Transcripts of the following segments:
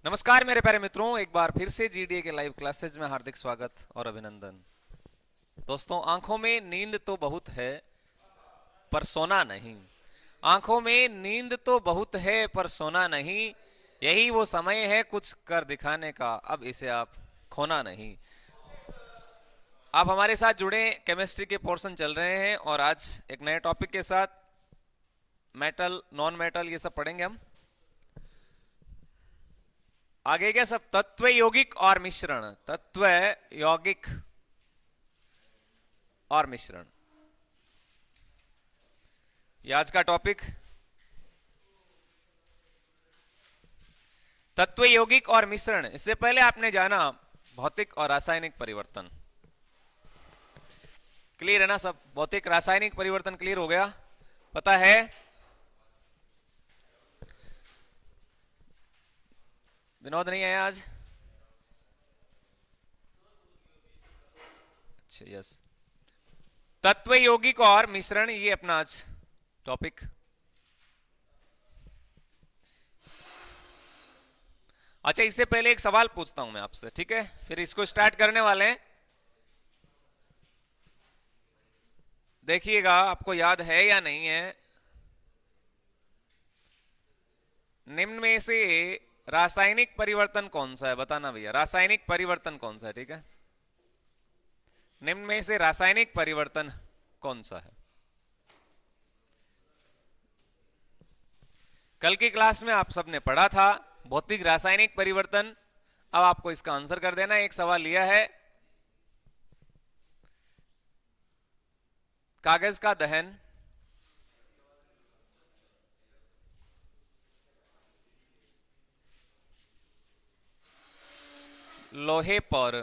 नमस्कार मेरे प्यारे मित्रों, एक बार फिर से जीडीए के लाइव क्लासेज में हार्दिक स्वागत और अभिनंदन। दोस्तों, आंखों में नींद तो बहुत है पर सोना नहीं। आंखों में नींद तो बहुत है पर सोना नहीं। यही वो समय है कुछ कर दिखाने का, अब इसे आप खोना नहीं। आप हमारे साथ जुड़े, केमिस्ट्री के पोर्शन चल रहे हैं और आज एक नए टॉपिक के साथ मेटल, नॉन मेटल, ये सब पढ़ेंगे हम। आगे क्या सब तत्व यौगिक और मिश्रण, तत्व यौगिक और मिश्रण, ये आज का टॉपिक। तत्व यौगिक और मिश्रण, इससे पहले आपने जाना भौतिक और रासायनिक परिवर्तन। क्लियर है ना सब? भौतिक रासायनिक परिवर्तन क्लियर हो गया, पता है? विनोद नहीं आया आज? अच्छा, यस। तत्व यौगिक और मिश्रण, ये अपना आज टॉपिक। अच्छा, इससे पहले एक सवाल पूछता हूं मैं आपसे, ठीक है? फिर इसको स्टार्ट करने वाले हैं। देखिएगा आपको याद है या नहीं है। निम्न में से रासायनिक परिवर्तन कौन सा है? बताना भैया, रासायनिक परिवर्तन कौन सा है? ठीक है, निम्न में से रासायनिक परिवर्तन कौन सा है? कल की क्लास में आप सबने पढ़ा था भौतिक रासायनिक परिवर्तन। अब आपको इसका आंसर कर देना। एक सवाल लिया है, कागज का दहन लोहे पर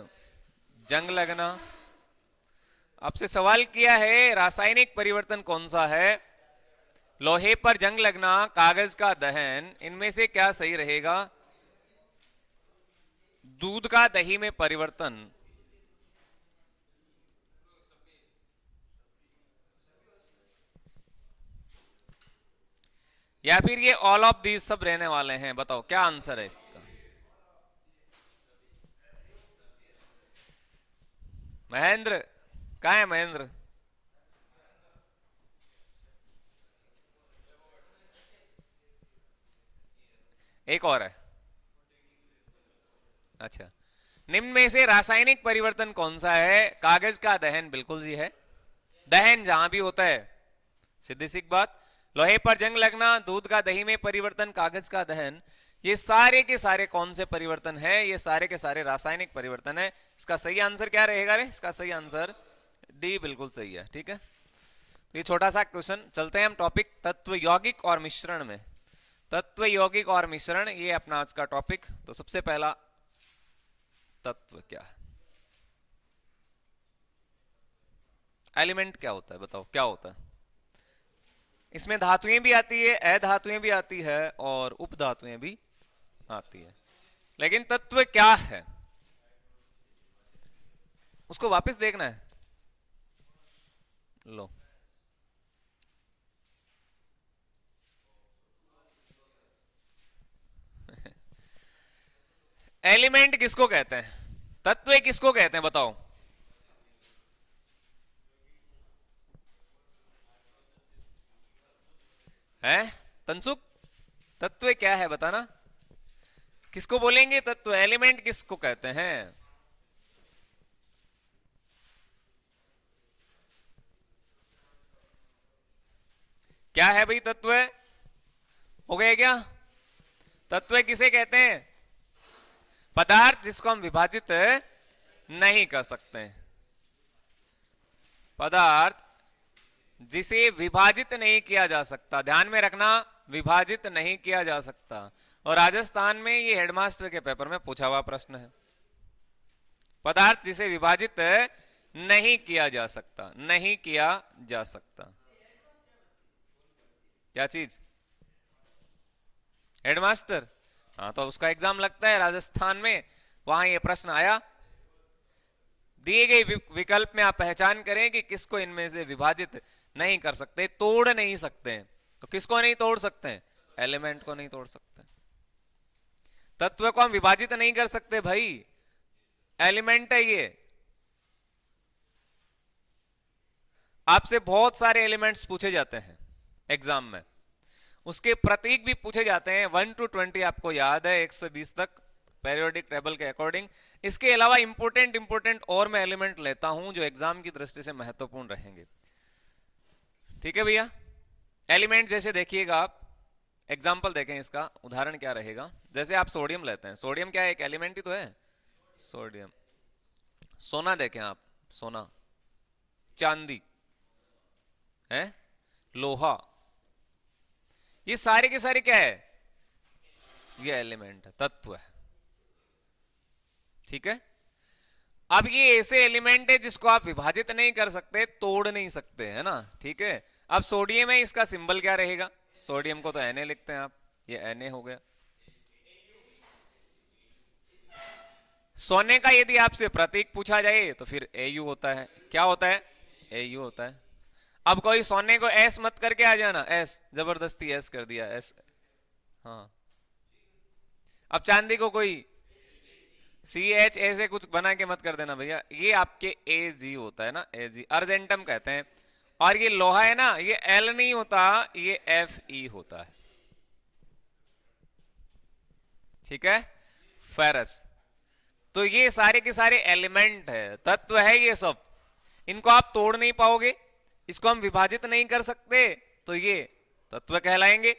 जंग लगना। आपसे सवाल किया है रासायनिक परिवर्तन कौन सा है? लोहे पर जंग लगना, कागज का दहन, इनमें से क्या सही रहेगा? दूध का दही में परिवर्तन, या फिर ये ऑल ऑफ दीज सब रहने वाले हैं? बताओ क्या आंसर है इसका? महेंद्र, कहाँ है महेंद्र? एक और है। अच्छा, निम्न में से रासायनिक परिवर्तन कौन सा है? कागज का दहन बिल्कुल जी है। दहन जहां भी होता है, सीधी सी बात। लोहे पर जंग लगना, दूध का दही में परिवर्तन, कागज का दहन, ये सारे के सारे कौन से परिवर्तन है? ये सारे के सारे रासायनिक परिवर्तन है। इसका सही आंसर क्या रहेगा रे? इसका सही आंसर डी बिल्कुल सही है। ठीक है, तो ये छोटा सा क्वेश्चन। चलते हैं हम टॉपिक तत्व यौगिक और मिश्रण में। तत्व यौगिक और मिश्रण, ये अपना आज का टॉपिक। तो सबसे पहला तत्व क्या है? एलिमेंट क्या होता है? बताओ क्या होता है? इसमें धातुएं भी आती है, अधातुएं भी आती है और उपधातुएं भी आती है, लेकिन तत्व क्या है उसको वापस देखना है। लो, एलिमेंट किसको कहते हैं? तत्व किसको कहते हैं? बताओ। है तनसुख, तत्व क्या है बताना। किसको बोलेंगे तत्व? एलिमेंट किसको कहते हैं? क्या है भाई तत्व? हो गया क्या? तत्व किसे कहते हैं? पदार्थ जिसको हम विभाजित नहीं कर सकते। पदार्थ जिसे विभाजित नहीं किया जा सकता, ध्यान में रखना, विभाजित नहीं किया जा सकता। और राजस्थान में ये हेडमास्टर के पेपर में पूछा हुआ प्रश्न है। पदार्थ जिसे विभाजित नहीं किया जा सकता, नहीं किया जा सकता। क्या चीज? हेडमास्टर। हाँ, तो उसका एग्जाम लगता है राजस्थान में, वहां ये प्रश्न आया। दिए गए विकल्प में आप पहचान करें कि किसको इनमें से विभाजित नहीं कर सकते, तोड़ नहीं सकते। तो किसको नहीं तोड़ सकते? एलिमेंट को नहीं तोड़ सकते। तत्व को हम विभाजित नहीं कर सकते भाई, एलिमेंट है ये। आपसे बहुत सारे एलिमेंट्स पूछे जाते हैं एग्जाम में, उसके प्रतीक भी पूछे जाते हैं। 1 to 20 आपको याद है, 120 तक पेरियोडिक टेबल के अकॉर्डिंग। इसके अलावा इंपोर्टेंट और मैं एलिमेंट लेता हूं जो एग्जाम की दृष्टि से महत्वपूर्ण रहेंगे। ठीक है भैया, एलिमेंट जैसे देखिएगा आप, एग्जाम्पल देखें इसका, उदाहरण क्या रहेगा। जैसे आप सोडियम लेते हैं, सोडियम क्या है, एक एलिमेंट ही तो है, सोडियम। सोना देखें आप, सोना, चांदी है, लोहा, ये सारे के सारे क्या है, ये एलिमेंट है, तत्व है। ठीक है, अब ये ऐसे एलिमेंट है जिसको आप विभाजित नहीं कर सकते, तोड़ नहीं सकते, है ना। ठीक है, अब सोडियम है, इसका सिंबल क्या रहेगा, सोडियम को तो Na लिखते हैं आप, ये Na हो गया। सोने का यदि आपसे प्रतीक पूछा जाए तो फिर Au होता है। क्या होता है, Au होता है। अब कोई सोने को S मत करके आ जाना, S जबरदस्ती S कर दिया, S, हाँ। अब चांदी को कोई CH ऐसे कुछ बना के मत कर देना भैया, ये आपके Ag होता है ना, Ag, अर्जेंटम कहते हैं। और ये लोहा है ना, ये L नहीं होता, ये Fe होता है। ठीक है, फेरस। तो ये सारे के सारे एलिमेंट है, तत्व है ये सब, इनको आप तोड़ नहीं पाओगे, इसको हम विभाजित नहीं कर सकते, तो ये तत्व कहलाएंगे।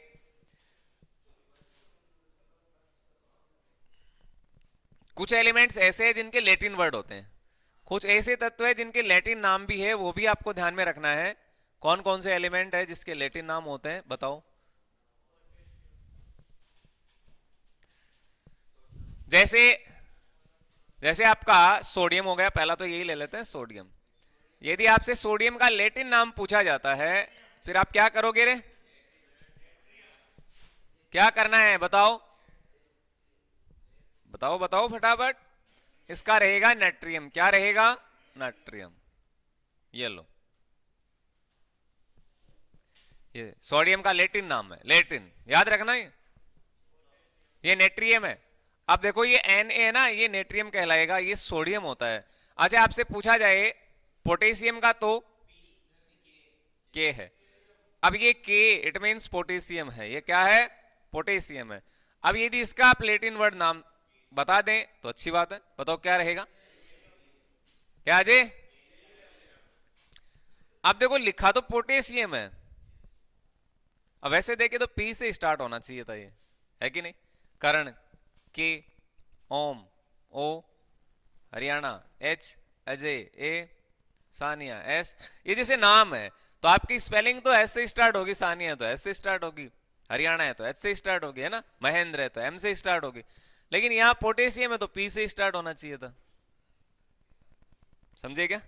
कुछ एलिमेंट्स ऐसे हैं जिनके लैटिन वर्ड होते हैं, कुछ ऐसे तत्व है जिनके लैटिन नाम भी है, वो भी आपको ध्यान में रखना है। कौन कौन से एलिमेंट है जिसके लैटिन नाम होते हैं, बताओ। जैसे जैसे आपका सोडियम हो गया, पहला तो यही ले लेते हैं, सोडियम। यदि आपसे सोडियम का लैटिन नाम पूछा जाता है, फिर आप क्या करोगे रे, क्या करना है, बताओ बताओ बताओ फटाफट। इसका रहेगा नाइट्रियम, क्या रहेगा, नाइट्रियम। ये लो, ये सोडियम का लैटिन नाम है, लैटिन याद रखना, ये नेट्रियम है। अब देखो ये Na है ना, ये नेट्रियम कहलाएगा, ये सोडियम होता है। अच्छा, आपसे पूछा जाए पोटेशियम का, तो K है। अब ये K इट मीन्स पोटेशियम है, ये क्या है, पोटेशियम है। अब यदि इसका आप लैटिन वर्ड नाम बता दें तो अच्छी बात है, बताओ क्या रहेगा, क्या जी। अब देखो लिखा तो पोटेशियम है, अब वैसे देखे तो P से स्टार्ट होना चाहिए था, ये है कि नहीं। करण, K, Om, O, Haryana, H, Ajay, A, Sania, S। ये जैसे नाम है तो आपकी स्पेलिंग तो S से स्टार्ट होगी, सानिया तो S से स्टार्ट होगी, हरियाणा है तो H से स्टार्ट होगी, है ना। महेंद्र है तो M से स्टार्ट होगी। लेकिन यहां पोटेशियम है तो P से स्टार्ट होना चाहिए था, समझे क्या।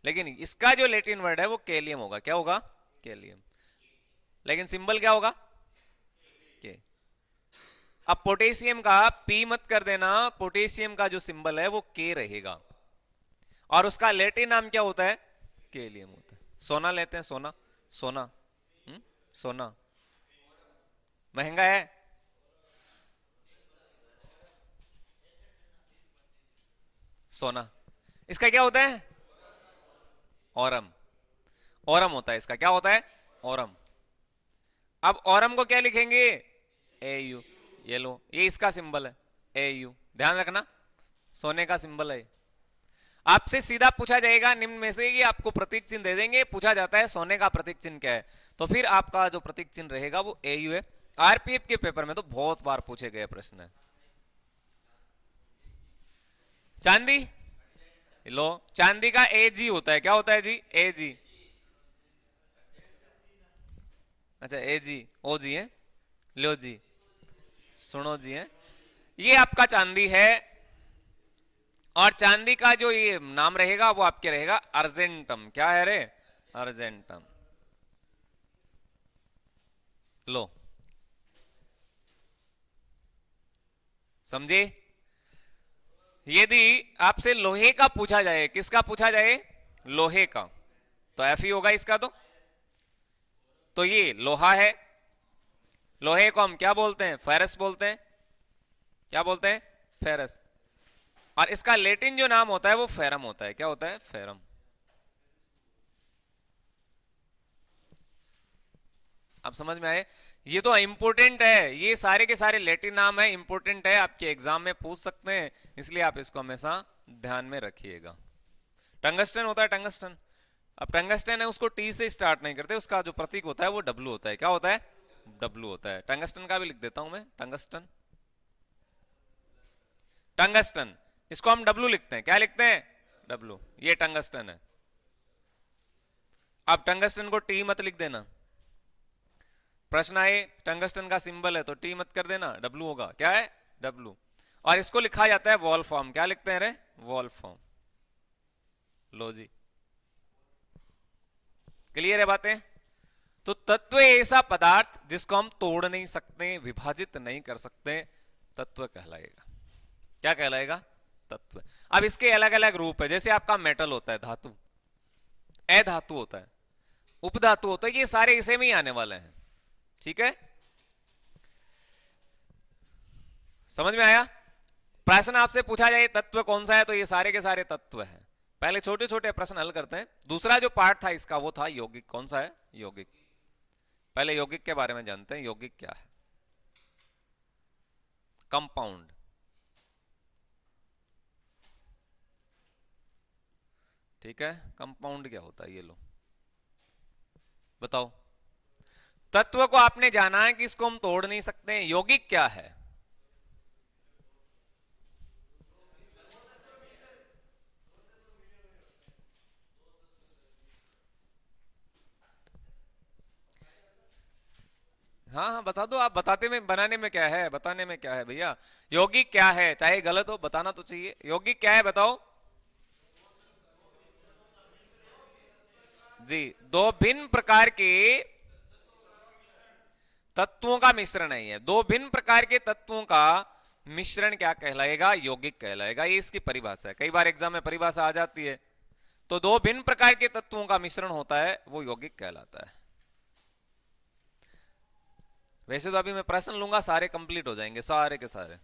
लेकिन इसका जो लैटिन वर्ड है वो कैलियम होगा, क्या होगा, कैलियम। लेकिन सिंबल क्या होगा, के। अब पोटेशियम का P मत कर देना, पोटेशियम का जो सिंबल है वो K रहेगा, और उसका लैटिन नाम क्या होता है, कैलियम होता है। सोना लेते हैं, सोना, सोना, सोना महंगा है, सोना। इसका क्या होता है, औरम, औरम होता है इसका, क्या होता है, औरम। अब औरम को क्या लिखेंगे, Au, ये लो, ये इसका सिंबल है Au, ध्यान रखना, सोने का सिंबल है। आपसे सीधा पूछा जाएगा निम्न में से, ये आपको प्रतीक चिन्ह दे देंगे, पूछा जाता है सोने का प्रतीक चिन्ह क्या है, तो फिर आपका जो प्रतीक चिन्ह रहेगा वो Au है। आरपीएफ के पेपर में तो बहुत बार पूछे गए प्रश्न है। चांदी लो, चांदी का Ag होता है, क्या होता है जी, Ag। अच्छा Ag, OG है, लो जी, सुनो जी है, ये आपका चांदी है। और चांदी का जो ये नाम रहेगा वो आपके रहेगा अर्जेंटम, क्या है रे, अर्जेंटम। लो, समझे। यदि आपसे लोहे का पूछा जाए, किसका पूछा जाए, लोहे का, तो Fe होगा इसका, तो ये लोहा है। लोहे को हम क्या बोलते हैं, फेरस बोलते हैं। क्या बोलते हैं? फेरस। और इसका लेटिन जो नाम होता है वो फेरम होता है। क्या होता है? फेरम। आप समझ में आए? ये तो इंपोर्टेंट है, ये सारे के सारे लैटिन नाम है, इंपोर्टेंट है, आपके एग्जाम में पूछ सकते हैं, इसलिए आप इसको हमेशा ध्यान में रखिएगा। टंगस्टन होता है, टंगस्टन। अब टंगस्टन है, उसको टी से स्टार्ट नहीं करते, उसका जो प्रतीक होता है वो डब्लू होता है। क्या होता है? डब्लू होता है। टंगस्टन का भी लिख देता हूं मैं, टंगस्टन। टंगस्टन, इसको हम डब्लू लिखते हैं। क्या लिखते हैं? डब्लू। ये टंगस्टन है। अब टंगस्टन को टी मत लिख देना। प्रश्न आए टंगस्टन का सिंबल है तो टी मत कर देना, डब्लू होगा। क्या है? डब्लू। और इसको लिखा जाता है वॉल फॉर्म। क्या लिखते हैं रे? वॉल फॉर्म। लो जी, क्लियर है बातें? तो तत्व ऐसा पदार्थ जिसको हम तोड़ नहीं सकते, विभाजित नहीं कर सकते, तत्व कहलाएगा। क्या कहलाएगा? तत्व। अब इसके अलग अलग रूप है, जैसे आपका मेटल होता है, धातु, अधातु होता है, उपधातु होता है, ये सारे इसे में ही आने वाले हैं। ठीक है, समझ में आया? प्रश्न आपसे पूछा जाए तत्व कौन सा है, तो ये सारे के सारे तत्व हैं। पहले छोटे छोटे प्रश्न हल करते हैं। दूसरा जो पार्ट था इसका वो था यौगिक। कौन सा है? यौगिक। पहले यौगिक के बारे में जानते हैं। यौगिक क्या है? कंपाउंड। ठीक है, कंपाउंड क्या होता है? ये लो बताओ। तत्व को आपने जाना है कि इसको हम तोड़ नहीं सकते। यौगिक क्या है? हाँ हाँ बता दो आप। बताते में, बनाने में क्या है, बताने में क्या है भैया? यौगिक क्या है? चाहे गलत हो बताना तो चाहिए। यौगिक क्या है बताओ जी। दो भिन्न प्रकार के तत्वों का मिश्रण है ये। दो भिन्न प्रकार के तत्वों का मिश्रण क्या कहलाएगा? यौगिक कहलाएगा। ये इसकी परिभाषा है, कई बार एग्जाम में परिभाषा आ जाती है। तो दो भिन्न प्रकार के तत्वों का मिश्रण होता है वो यौगिक कहलाता है। वैसे तो अभी मैं प्रश्न लूंगा, सारे कंप्लीट हो जाएंगे, सारे के सारे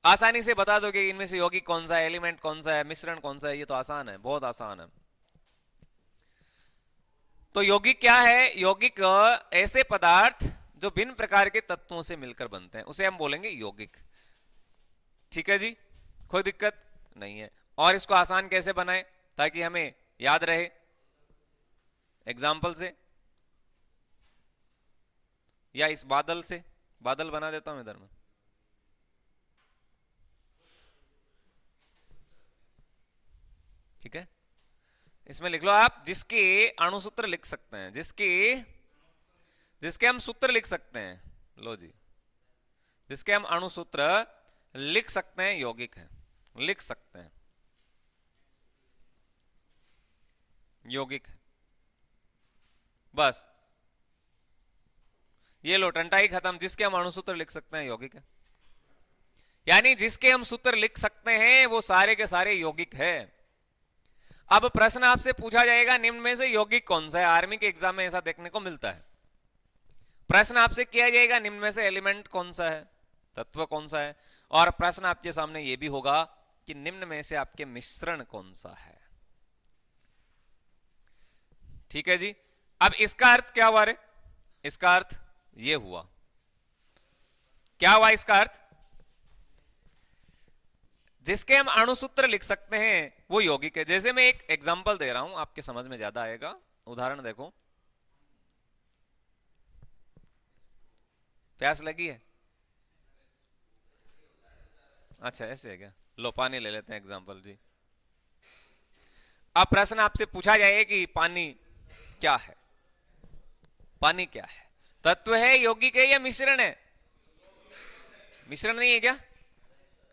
आसानी से बता दोगे इनमें से यौगिक कौन सा है, एलिमेंट कौन सा है, मिश्रण कौन सा है। ये तो आसान है, बहुत आसान है। तो यौगिक क्या है? यौगिक ऐसे पदार्थ जो भिन्न प्रकार के तत्वों से मिलकर बनते हैं, उसे हम बोलेंगे यौगिक। ठीक है जी, कोई दिक्कत नहीं है। और इसको आसान कैसे बनाए ताकि हमें याद रहे? एग्जाम्पल से या इस बादल से। बादल बना देता हूं इधर में। ठीक है, इसमें लिख लो आप, जिसके अणुसूत्र लिख सकते हैं, जिसके जिसके हम सूत्र लिख सकते हैं। लो जी, जिसके हम अणुसूत्र लिख सकते हैं यौगिक है। लिख सकते हैं, यौगिक है। बस ये लो, टंटाई खत्म। जिसके हम अणुसूत्र लिख सकते हैं यौगिक है। यानी जिसके हम सूत्र लिख सकते हैं वो सारे के सारे यौगिक है। अब प्रश्न आपसे पूछा जाएगा निम्न में से यौगिक कौन सा है। आर्मी के एग्जाम में ऐसा देखने को मिलता है। प्रश्न आपसे किया जाएगा निम्न में से एलिमेंट कौन सा है, तत्व कौन सा है। और प्रश्न आपके सामने यह भी होगा कि निम्न में से आपके मिश्रण कौन सा है। ठीक है जी, अब इसका अर्थ क्या हुआ रे? इसका अर्थ यह हुआ, क्या हुआ इसका अर्थ? जिसके हम अणुसूत्र लिख सकते हैं वो यौगिक है। जैसे मैं एक एग्जांपल दे रहा हूं, आपके समझ में ज्यादा आएगा। उदाहरण देखो, प्यास लगी है? अच्छा ऐसे है क्या? लो पानी ले लेते हैं एग्जांपल जी। अब प्रश्न आपसे पूछा जाए कि पानी क्या है? पानी क्या है? तत्व है, यौगिक है या मिश्रण है? मिश्रण नहीं है क्या?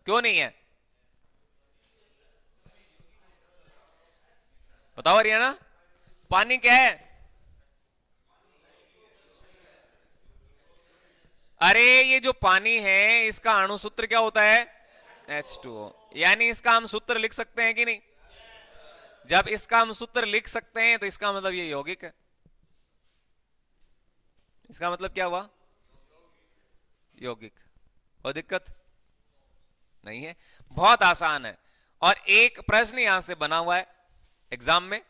क्यों नहीं है? बताओ हरियाणा, पानी क्या है? अरे ये जो पानी है इसका अणुसूत्र क्या होता है? H2O। यानी इसका हम सूत्र लिख सकते हैं कि नहीं? जब इसका हम सूत्र लिख सकते हैं तो इसका मतलब ये यौगिक है। इसका मतलब क्या हुआ? यौगिक। कोई दिक्कत नहीं है, बहुत आसान है। और एक प्रश्न यहां से बना हुआ है एग्जाम में।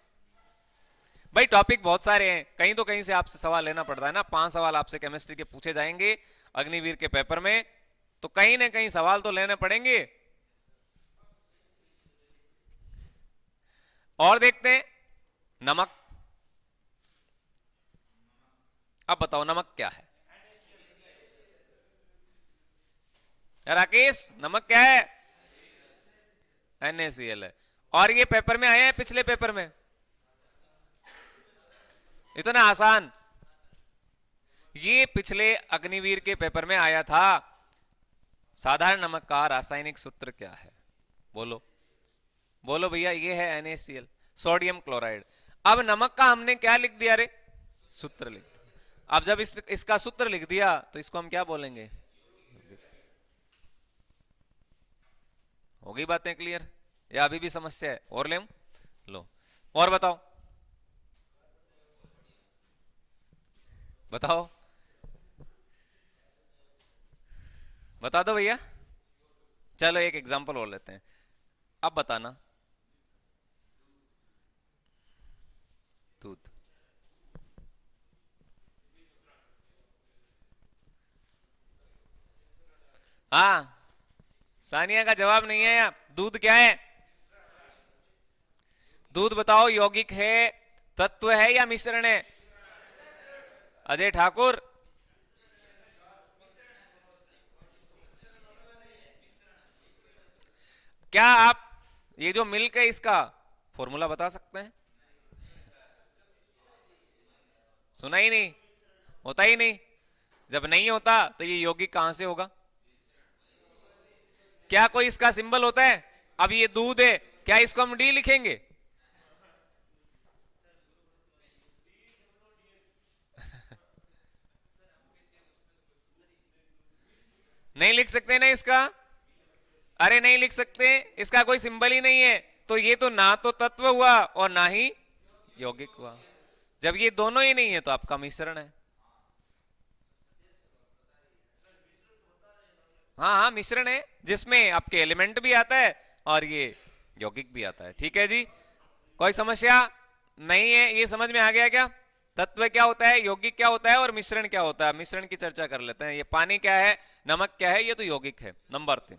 भाई टॉपिक बहुत सारे हैं, कहीं तो कहीं से आपसे सवाल लेना पड़ता है ना। 5 सवाल आपसे केमिस्ट्री के पूछे जाएंगे अग्निवीर के पेपर में, तो कहीं ना कहीं सवाल तो लेने पड़ेंगे। और देखते हैं नमक। अब बताओ नमक क्या है? राकेश नमक क्या है? NaCl है। और ये पेपर में आया है, पिछले पेपर में इतना आसान, ये पिछले अग्निवीर के पेपर में आया था। साधारण नमक का रासायनिक सूत्र क्या है? बोलो बोलो भैया, ये है NaCl, सोडियम क्लोराइड। अब नमक का हमने क्या लिख दिया रे? सूत्र लिख दिया। अब जब इसका सूत्र लिख दिया तो इसको हम क्या बोलेंगे? हो गई बातें क्लियर या अभी भी समस्या है? और ले लो, और बताओ बताओ बता दो भैया। चलो एक एग्जांपल और लेते हैं, अब बताना। दूध, हाँ सानिया का जवाब नहीं है या? दूध क्या है? दूध बताओ, यौगिक है, तत्व है या मिश्रण है? अजय ठाकुर, क्या आप ये जो मिल्क है इसका फॉर्मूला बता सकते हैं? सुना ही नहीं, होता ही नहीं। जब नहीं होता तो ये यौगिक कहां से होगा? क्या कोई इसका सिंबल होता है? अब ये दूध है, क्या इसको हम डी लिखेंगे? नहीं लिख सकते ना इसका? अरे नहीं लिख सकते, इसका कोई सिंबल ही नहीं है। तो ये तो ना तो तत्व हुआ और ना ही यौगिक हुआ। जब ये दोनों ही नहीं है तो आपका मिश्रण है। हाँ हाँ मिश्रण है, जिसमें आपके एलिमेंट भी आता है और ये यौगिक भी आता है। ठीक है जी, कोई समस्या नहीं है? ये समझ में आ गया क्या? तत्व क्या होता है, यौगिक क्या होता है और मिश्रण क्या होता है। मिश्रण की चर्चा कर लेते हैं। ये पानी क्या है, नमक क्या है, ये तो यौगिक है। नंबर 3,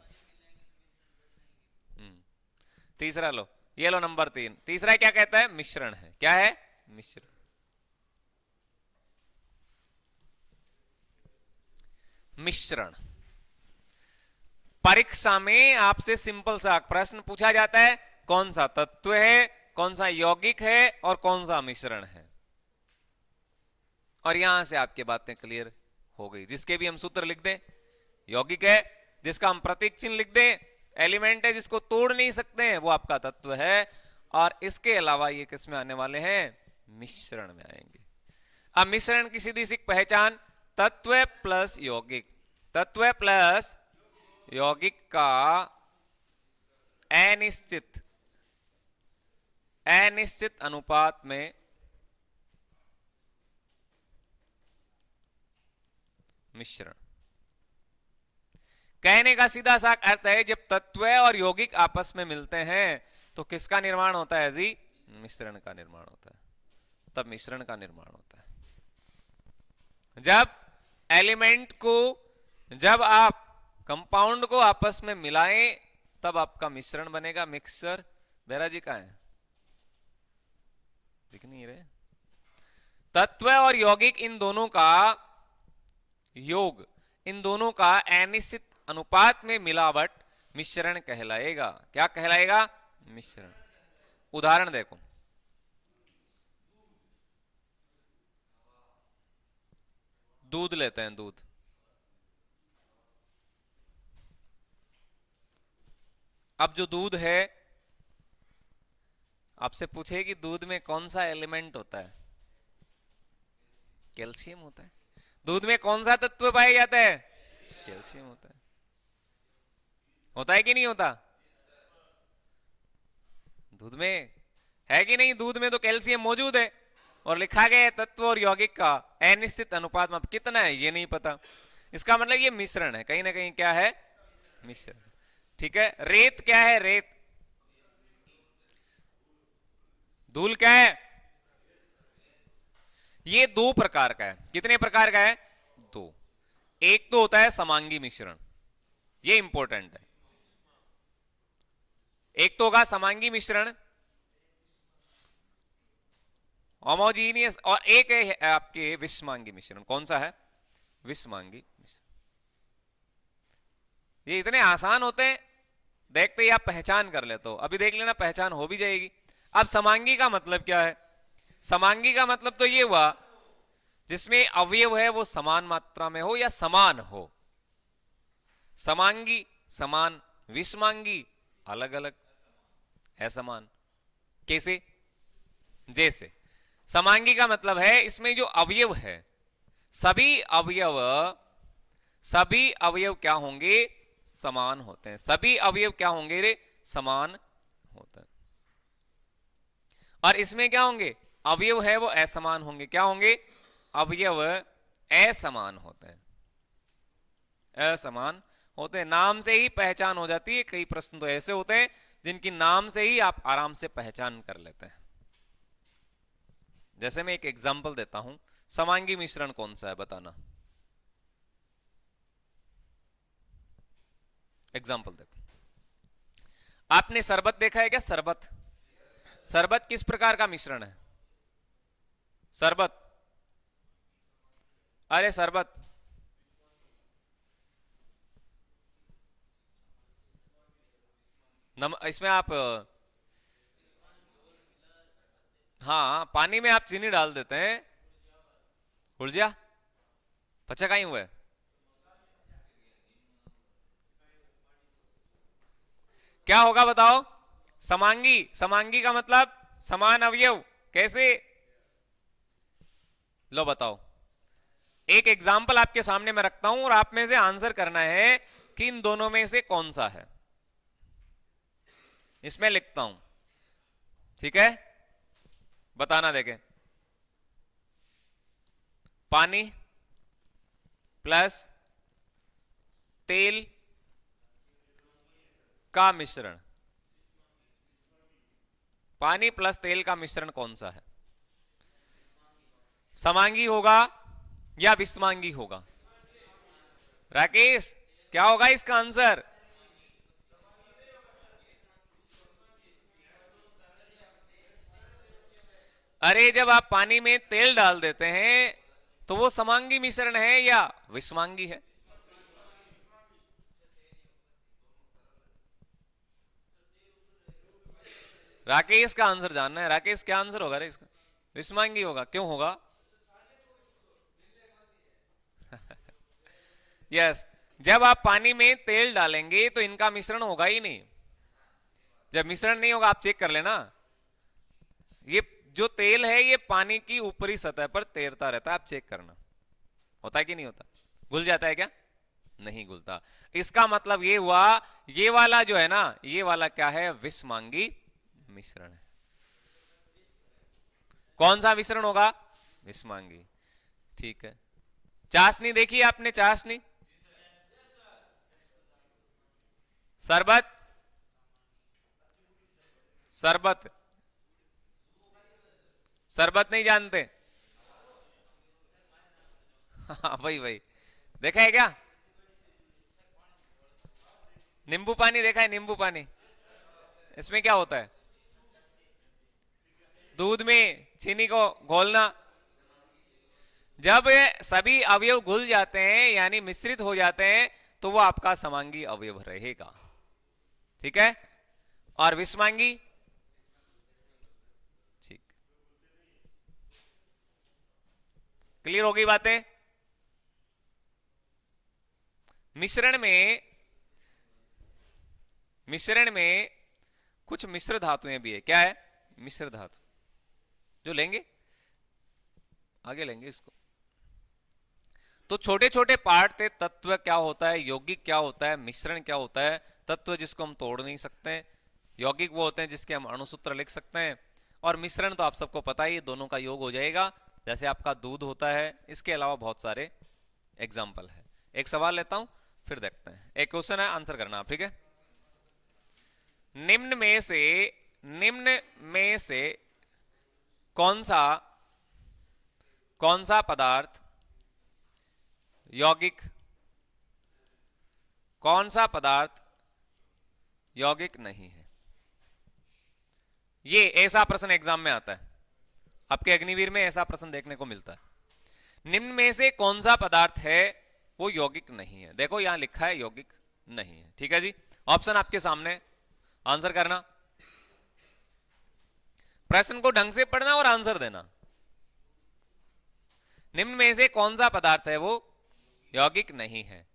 तीसरा लो, ये लो नंबर 3। तीसरा क्या कहता है? मिश्रण है। क्या है? मिश्रण। मिश्रण परीक्षा में आपसे सिंपल सा प्रश्न पूछा जाता है, कौन सा तत्व है, कौन सा यौगिक है और कौन सा मिश्रण है। और यहां से आपकी बातें क्लियर हो गई। जिसके भी हम सूत्र लिख दें यौगिक है, जिसका हम प्रतीक चिन्ह लिख दें एलिमेंट है, जिसको तोड़ नहीं सकते हैं वो आपका तत्व है। और इसके अलावा ये किस में आने वाले हैं? मिश्रण में आएंगे। अब मिश्रण की सीधी सी पहचान, तत्व प्लस यौगिक, तत्व प्लस यौगिक का अनिश्चित अनुपात में मिश्रण। कहने का सीधा सा अर्थ है, जब तत्व और यौगिक आपस में मिलते हैं तो किसका निर्माण होता है जी? मिश्रण का निर्माण होता है। तब मिश्रण का निर्माण होता है जब एलिमेंट को, जब आप कंपाउंड को आपस में मिलाएं तब आपका मिश्रण बनेगा। मिक्सचर। बेरा जी कहां है? दिख नहीं रहे। तत्व और यौगिक इन दोनों का योग, इन दोनों का अनिश्चित अनुपात में मिलावट मिश्रण कहलाएगा। क्या कहलाएगा? मिश्रण। उदाहरण देखो, दूध लेते हैं, दूध, अब जो दूध है आपसे पूछे कि दूध में कौन सा एलिमेंट होता है? कैल्शियम होता है। दूध में कौन सा तत्व पाया जाता है? कैल्शियम होता है। होता है कि नहीं होता? दूध में है कि नहीं? दूध में तो कैल्शियम मौजूद है और लिखा गया है तत्व और यौगिक का अनिश्चित अनुपात में। कितना है ये नहीं पता। इसका मतलब ये मिश्रण है, कहीं ना कहीं क्या है, मिश्रण। ठीक है, रेत क्या है, रेत, धूल क्या है, ये दो प्रकार का है। कितने प्रकार का है, दो। एक तो होता है समांगी मिश्रण, ये इंपॉर्टेंट है। एक तो होगा समांगी मिश्रण, होमोजीनियस, और एक है आपके विषमांगी मिश्रण। कौन सा है, विषमांगी मिश्रण। ये इतने आसान होते हैं, देखते ही आप पहचान कर लेते हो। अभी देख लेना, पहचान हो भी जाएगी। अब समांगी का मतलब क्या है, समांगी का मतलब तो ये हुआ जिसमें अवयव है वो समान मात्रा में हो या समान हो। समांगी समान, विषमांगी अलग अलग, असमान। कैसे, जैसे समांगी का मतलब है इसमें जो अवयव है, सभी अवयव क्या होंगे, समान होते हैं। सभी अवयव क्या होंगे रे, समान होते हैं। और इसमें क्या होंगे, अवयव है वो असमान होंगे। क्या होंगे, अवयव असमान होते हैं, असमान होते हैं। नाम से ही पहचान हो जाती है। कई प्रश्न तो ऐसे होते हैं जिनकी नाम से ही आप आराम से पहचान कर लेते हैं। जैसे मैं एक एग्जांपल देता हूं, समांगी मिश्रण कौन सा है बताना। एग्जांपल देखो, आपने शरबत देखा है क्या, शरबत, शरबत किस प्रकार का मिश्रण है, शरबत, अरे शरबत, इसमें आप, हाँ पानी में आप चीनी डाल देते हैं, उलझा पचा कहीं हुआ है। क्या होगा बताओ, समांगी, समांगी का मतलब समान अवयव। कैसे, लो बताओ। एक एग्जाम्पल आपके सामने मैं रखता हूं और आप में से आंसर करना है कि इन दोनों में से कौन सा है। इसमें लिखता हूं, ठीक है, बताना देखें। पानी प्लस तेल का मिश्रण, पानी प्लस तेल का मिश्रण कौन सा है, समांगी होगा या विषमांगी होगा। राकेश क्या होगा इसका आंसर, अरे जब आप पानी में तेल डाल देते हैं तो वो समांगी मिश्रण है या विषमांगी है। राकेश का आंसर जानना है। राकेश क्या आंसर होगा रे इसका, विषमांगी होगा। क्यों होगा, यस, जब आप पानी में तेल डालेंगे तो इनका मिश्रण होगा ही नहीं। जब मिश्रण नहीं होगा, आप चेक कर लेना, ये जो तेल है ये पानी की ऊपरी सतह पर तैरता रहता है। आप चेक करना, होता है कि नहीं होता, घुल जाता है क्या, नहीं घुलता। इसका मतलब ये हुआ, ये वाला जो है ना, ये वाला क्या है, विषमांगी मिश्रण है। कौन सा मिश्रण होगा, विषमांगी। ठीक है, चाशनी देखी आपने, चाशनी, शरबत, शरबत, शरबत नहीं जानते, हाँ वही वही, देखा है क्या, नींबू पानी देखा है, नींबू पानी, इसमें क्या होता है, दूध में चीनी को घोलना। जब सभी अवयव घुल जाते हैं यानी मिश्रित हो जाते हैं तो वो आपका समांगी अवयव रहेगा। ठीक है, और विषमांगी, ठीक, क्लियर हो गई बातें। मिश्रण में कुछ मिश्र धातुएं भी है। क्या है, मिश्र धातु, जो लेंगे आगे लेंगे इसको। तो छोटे छोटे पार्ट थे, तत्व क्या होता है, यौगिक क्या होता है, मिश्रण क्या होता है। तत्व जिसको हम तोड़ नहीं सकते, यौगिक वो होते हैं जिसके हम अणुसूत्र लिख सकते हैं, और मिश्रण तो आप सबको पता ही, दोनों का योग हो जाएगा। जैसे आपका दूध होता है, इसके अलावा बहुत सारे एग्जाम्पल है। एक सवाल लेता हूं, फिर देखते हैं। एक क्वेश्चन है, आंसर करना आप, ठीक है। निम्न में से निम्न में से कौन सा कौन सा पदार्थ यौगिक, कौन सा पदार्थ यौगिक नहीं है? ये ऐसा प्रश्न एग्जाम में आता है, आपके अग्निवीर में ऐसा प्रश्न देखने को मिलता है। निम्न में से कौन सा पदार्थ है वो यौगिक नहीं है? देखो यहां लिखा है यौगिक नहीं है, ठीक है जी। ऑप्शन आपके सामने, आंसर करना, प्रश्न को ढंग से पढ़ना और आंसर देना। निम्न में से कौन सा पदार्थ है वो यौगिक नहीं है?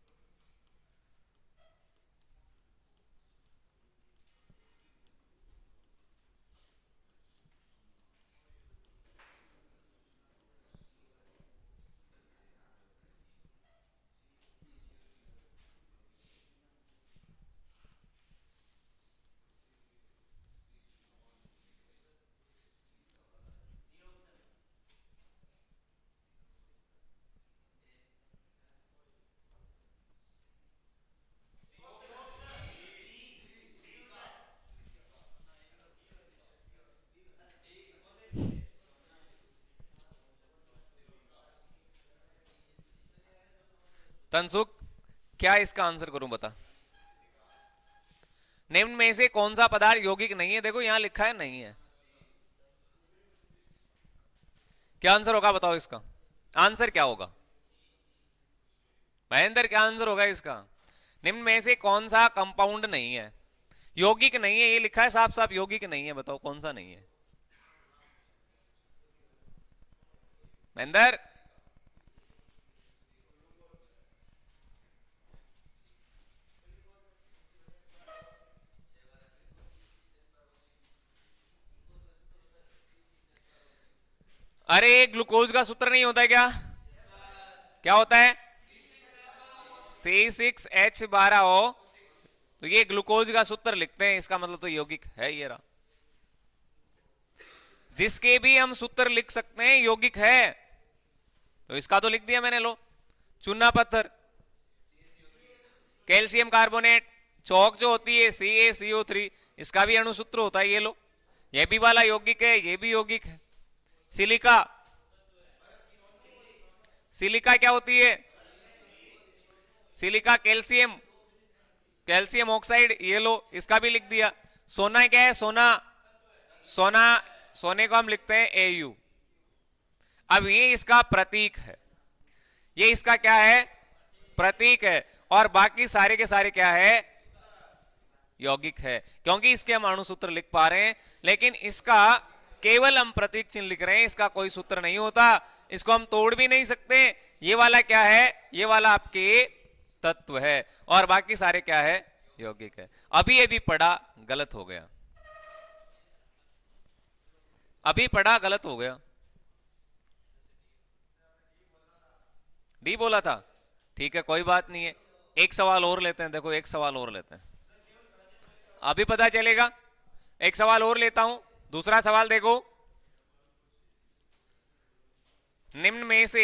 तनसुख, क्या इसका आंसर करूं, बता। निम्न में से कौन सा पदार्थ यौगिक नहीं है? देखो यहां लिखा है नहीं है, क्या आंसर होगा बताओ इसका? आंसर क्या होगा महेंद्र, क्या आंसर होगा इसका? निम्न में से कौन सा कंपाउंड नहीं है, यौगिक नहीं है? ये लिखा है साफ साफ यौगिक नहीं है, बताओ कौन सा नहीं है महेंद्र? अरे ग्लूकोज का सूत्र नहीं होता है क्या? क्या होता है? C6H12O। तो ये ग्लूकोज का सूत्र लिखते हैं, इसका मतलब तो यौगिक है ये रहा। जिसके भी हम सूत्र लिख सकते हैं यौगिक है, तो इसका तो लिख दिया मैंने, लो। चूना पत्थर, कैल्शियम कार्बोनेट, चौक जो होती है CaCO3, इसका भी अणुसूत्र होता है, ये लो। ये भी वाला यौगिक है, ये भी यौगिक है। सिलिका, सिलिका क्या होती है? सिलिका कैल्शियम, कैल्शियम ऑक्साइड, ये लो, इसका भी लिख दिया। सोना क्या है? सोना, सोना, सोने को हम लिखते हैं Au। अब ये इसका प्रतीक है, ये इसका क्या है? प्रतीक है। और बाकी सारे के सारे क्या है? यौगिक है, क्योंकि इसके हम अणुसूत्र लिख पा रहे हैं। लेकिन इसका केवल हम प्रतीक चिन्ह लिख रहे हैं, इसका कोई सूत्र नहीं होता, इसको हम तोड़ भी नहीं सकते। ये वाला क्या है? ये वाला आपके तत्व है, और बाकी सारे क्या है? यौगिक है। अभी ये भी पढ़ा, गलत हो गया, अभी पढ़ा गलत हो गया। डी बोला था, ठीक है कोई बात नहीं है। एक सवाल और लेते हैं, देखो एक सवाल और लेते हैं, अभी पता चलेगा। एक सवाल और लेता हूं, दूसरा सवाल देखो। निम्न में से,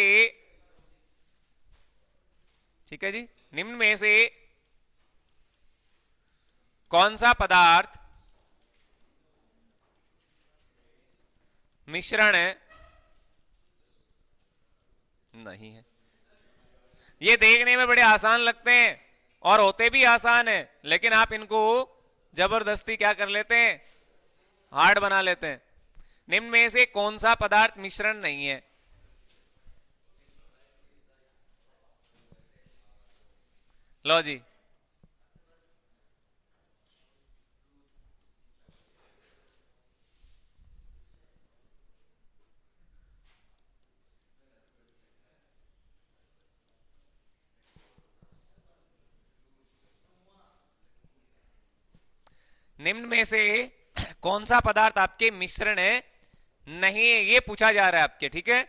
ठीक है जी, निम्न में से कौन सा पदार्थ मिश्रण नहीं है? ये देखने में बड़े आसान लगते हैं और होते भी आसान है, लेकिन आप इनको जबरदस्ती क्या कर लेते हैं? हार्ड बना लेते हैं। निम्न में से कौन सा पदार्थ मिश्रण नहीं है? लो जी, निम्न में से कौन सा पदार्थ आपके मिश्रण है नहीं है, ये पूछा जा रहा है आपके, ठीक है।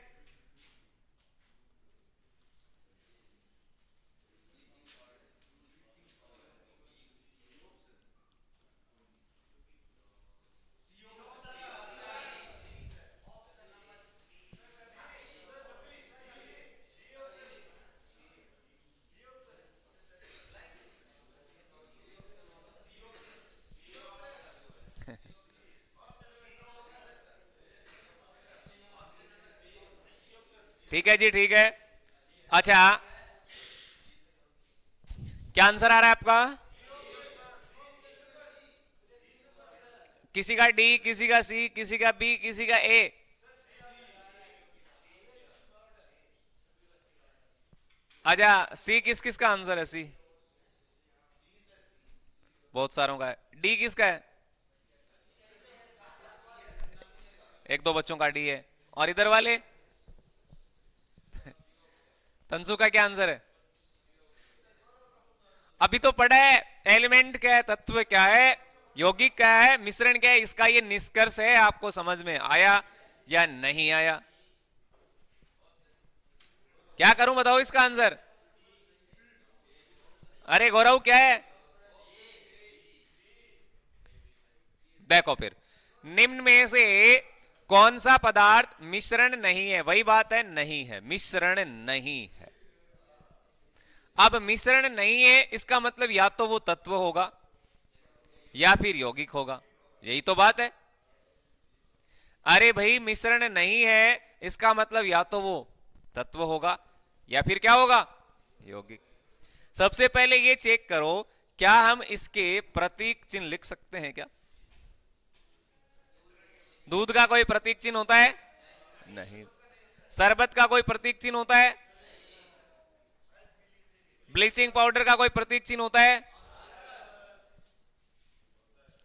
ठीक है जी, ठीक है। अच्छा, क्या आंसर आ रहा है आपका? किसी का डी, किसी का सी, किसी का बी, किसी का ए। अच्छा, सी किस किस का आंसर है? सी बहुत सारों का है। डी किसका है? एक दो बच्चों का डी है। और इधर वाले तंसु का क्या आंसर है? अभी तो पढ़ा है, एलिमेंट क्या है, तत्व क्या है, यौगिक क्या है, मिश्रण क्या है। इसका ये निष्कर्ष है, आपको समझ में आया या नहीं आया? क्या करूं बताओ इसका आंसर? अरे गौरव क्या है? देखो फिर, निम्न में से कौन सा पदार्थ मिश्रण नहीं है? वही बात है, नहीं है, मिश्रण नहीं है। अब मिश्रण नहीं है इसका मतलब या तो वो तत्व होगा या फिर यौगिक होगा, यही तो बात है। अरे भाई, मिश्रण नहीं है इसका मतलब या तो वो तत्व होगा या फिर क्या होगा? यौगिक। सबसे पहले ये चेक करो, क्या हम इसके प्रतीक चिन्ह लिख सकते हैं क्या? दूध का कोई प्रतीक चिन्ह होता है? नहीं। शरबत का कोई प्रतीक चिन्ह होता है? ब्लीचिंग पाउडर का कोई प्रतीक चिन्ह होता है?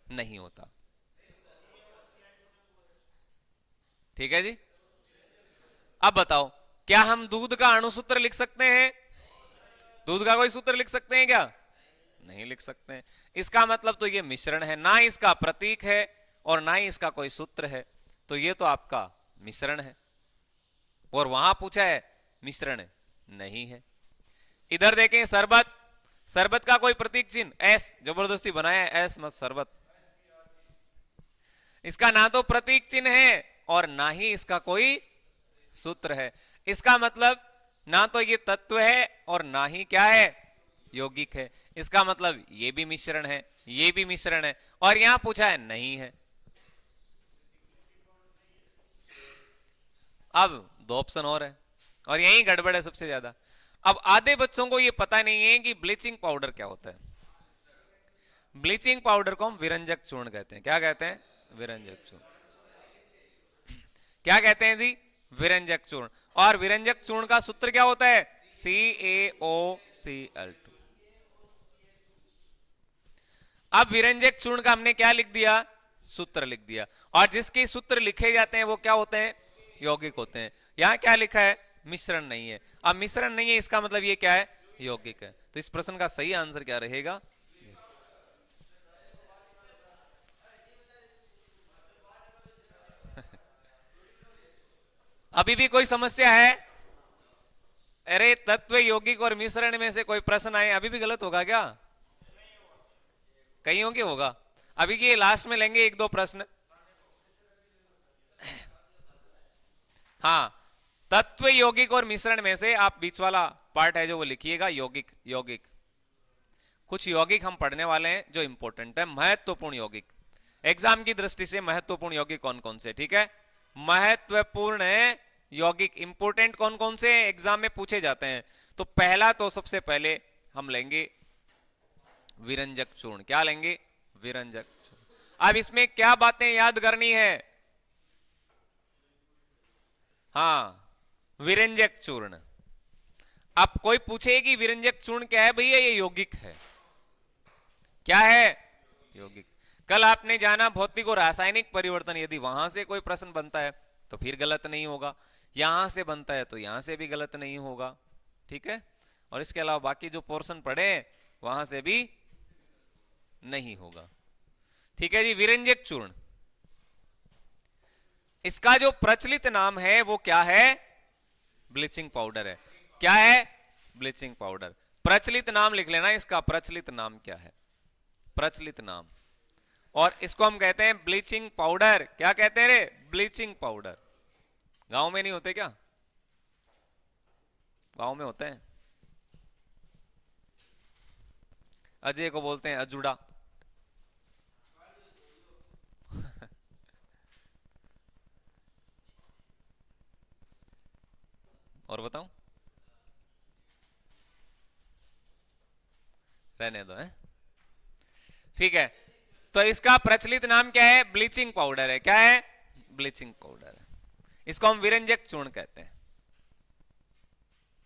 नहीं होता। ठीक है जी। अब बताओ, क्या हम दूध का अणुसूत्र लिख सकते हैं? दूध का कोई सूत्र लिख सकते हैं क्या? नहीं लिख सकते हैं। इसका मतलब तो ये मिश्रण है, ना इसका प्रतीक है और ना ही इसका कोई सूत्र है, तो ये तो आपका मिश्रण है। और वहां पूछा है मिश्रण नहीं है। इधर देखें, शरबत, शरबत का कोई प्रतीक चिन्ह एस, जबरदस्ती बनाया है एस मत शरबत। इसका ना तो प्रतीक चिन्ह है और ना ही इसका कोई सूत्र है। इसका मतलब ना तो ये तत्व है और ना ही क्या है? यौगिक है। इसका मतलब ये भी मिश्रण है, ये भी मिश्रण है, और यहां पूछा है नहीं है। अब दो ऑप्शन और है और यही गड़बड़ है सबसे ज्यादा। अब आधे बच्चों को ये पता नहीं है कि ब्लीचिंग पाउडर क्या होता है। ब्लीचिंग पाउडर को हम विरंजक चूर्ण कहते हैं। क्या कहते हैं? विरंजक चूर्ण। क्या कहते हैं जी? विरंजक चूर्ण। और विरंजक चूर्ण का सूत्र क्या होता है? CaOCl2। अब विरंजक चूर्ण का हमने क्या लिख दिया? सूत्र लिख दिया। और जिसके सूत्र लिखे जाते हैं वो क्या होते हैं? यौगिक होते हैं। यहां क्या लिखा है? मिश्रण नहीं है। अब मिश्रण नहीं है इसका मतलब ये क्या है? यौगिक है। तो इस प्रश्न का सही आंसर क्या रहेगा? अभी भी कोई समस्या है? अरे तत्व, यौगिक और मिश्रण में से कोई प्रश्न आए अभी भी गलत होगा क्या? कईयों के होगा। अभी के लास्ट में लेंगे एक दो प्रश्न। हाँ, तत्व, यौगिक और मिश्रण में से आप बीच वाला पार्ट है जो वो लिखिएगा, यौगिक। यौगिक, कुछ यौगिक हम पढ़ने वाले हैं जो इंपॉर्टेंट है, महत्वपूर्ण यौगिक। एग्जाम की दृष्टि से महत्वपूर्ण यौगिक कौन कौन से? ठीक है, महत्वपूर्ण यौगिक इंपॉर्टेंट कौन कौन से एग्जाम में पूछे जाते हैं। तो पहला तो सबसे पहले हम लेंगे विरंजक चूर्ण। क्या लेंगे? विरंजक चूर्ण। अब इसमें क्या बातें याद करनी है? हाँ, विरंजक चूर्ण। अब कोई पूछे कि विरंजक चूर्ण क्या है? भैया ये यौगिक है। क्या है? यौगिक। कल आपने जाना भौतिक और रासायनिक परिवर्तन, यदि वहां से कोई प्रश्न बनता है तो फिर गलत नहीं होगा, यहां से बनता है तो यहां से भी गलत नहीं होगा। ठीक है, और इसके अलावा बाकी जो पोर्शन पढ़े वहां से भी नहीं होगा। ठीक है जी। विरंजक चूर्ण, इसका जो प्रचलित नाम है वो क्या है? ब्लीचिंग पाउडर है। क्या है? Bleaching powder. प्रचलित नाम लिख लेना इसका, प्रचलित नाम क्या है? प्रचलित नाम। और इसको हम कहते हैं ब्लीचिंग पाउडर। क्या कहते हैं रे? Bleaching powder. गांव में नहीं होते क्या? गांव में होते हैं। अजय को बोलते हैं अजुड़ा। और बताऊं? रहने दो है, ठीक है। तो इसका प्रचलित नाम क्या है? ब्लीचिंग पाउडर है। क्या है? ब्लीचिंग पाउडर है। इसको हम विरंजक चूर्ण कहते हैं।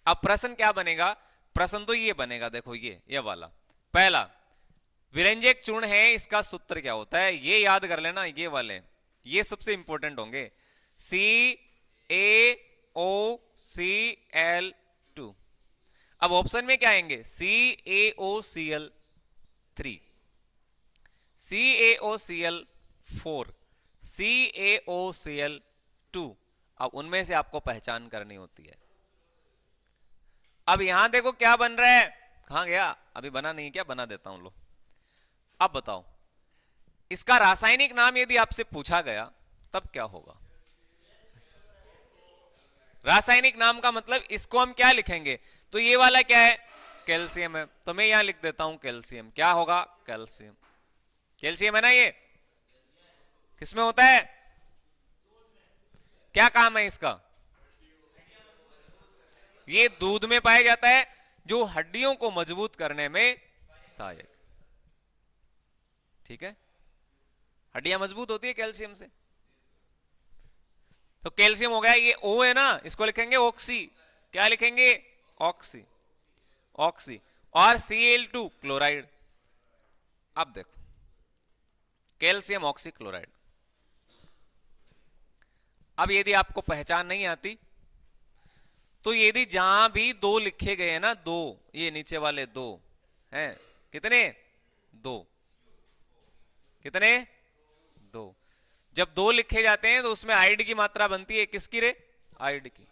अब प्रश्न क्या बनेगा? प्रश्न तो ये बनेगा, देखो ये वाला पहला, विरंजक चूर्ण है, इसका सूत्र क्या होता है? ये याद कर लेना, ये वाले ये सबसे इंपॉर्टेंट होंगे। CaOCl2। अब ऑप्शन में क्या आएंगे? CaOCl3, CaOCl4, CaOCl2। अब उनमें से आपको पहचान करनी होती है। अब यहां देखो क्या बन रहा है, कहां गया? अभी बना नहीं, क्या बना देता हूं लो। अब बताओ, इसका रासायनिक नाम यदि आपसे पूछा गया तब क्या होगा? रासायनिक नाम का मतलब इसको हम क्या लिखेंगे? तो ये वाला क्या है? कैल्शियम है, तो मैं यहां लिख देता हूं कैल्शियम। क्या होगा? कैल्शियम। कैल्शियम है ना ये? किसमें होता है? क्या काम है इसका? ये दूध में पाया जाता है, जो हड्डियों को मजबूत करने में सहायक। ठीक है, हड्डियां मजबूत होती है कैल्शियम से। तो कैल्शियम हो गया, ये O है ना, इसको लिखेंगे ऑक्सी। क्या लिखेंगे? ऑक्सी। ऑक्सी। और Cl2 क्लोराइड। अब देखो, कैल्शियम ऑक्सी क्लोराइड। अब यदि आपको पहचान नहीं आती, तो यदि जहां भी दो लिखे गए हैं ना, दो, ये नीचे वाले दो हैं, कितने? दो। कितने? दो। जब दो लिखे जाते हैं तो उसमें आइड की मात्रा बनती है, किसकी रे? आइड की।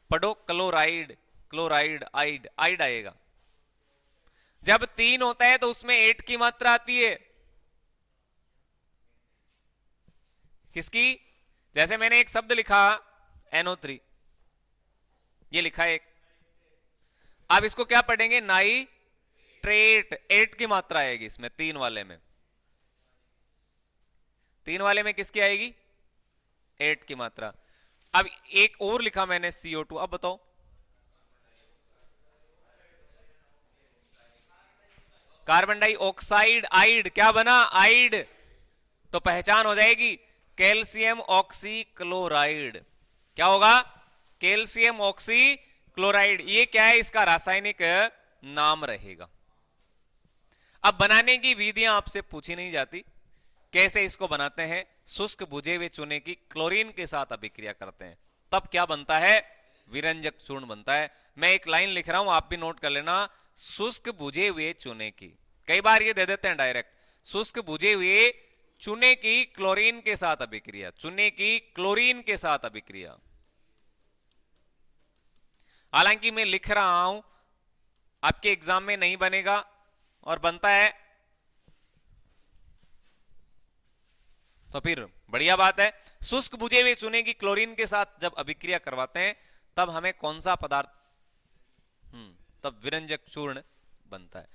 पढ़ो, क्लोराइड, क्लोराइड, आइड, आइड आएगा। जब तीन होता है तो उसमें 8 की मात्रा आती है, किसकी? जैसे मैंने एक शब्द लिखा NO3, ये लिखा है एक। अब इसको क्या पढ़ेंगे? नाइट्रेट। 8 की मात्रा आएगी इसमें, तीन वाले में। तीन वाले में किसकी आएगी? 8 की मात्रा। अब एक और लिखा मैंने CO2। अब बताओ, कार्बन डाइऑक्साइड, आइड। क्या बना? आइड। तो पहचान हो जाएगी, कैल्शियम ऑक्सी क्लोराइड। क्या होगा? Calcium oxy chloride. ये क्या है? इसका रासायनिक नाम रहेगा। अब बनाने की विधियां आपसे पूछी नहीं जाती, कैसे इसको बनाते हैं? शुष्क बुझे हुए चूने की क्लोरीन के साथ अभिक्रिया करते हैं, तब क्या बनता है? विरंजक चूर्ण बनता है। मैं एक लाइन लिख रहा हूं, आप भी नोट कर लेना। शुष्क बुझे हुए चूने की, कई बार ये दे देते हैं डायरेक्ट, शुष्क बुझे हुए चूने की क्लोरीन के साथ अभिक्रिया, चूने की क्लोरीन के साथ अभिक्रिया। हालांकि मैं लिख रहा हूं, आपके एग्जाम में नहीं बनेगा, और बनता है तो फिर बढ़िया बात है। शुष्क बुझे हुए चूने की क्लोरीन के साथ जब अभिक्रिया करवाते हैं, तब हमें कौन सा पदार्थ? तब विरंजक चूर्ण बनता है।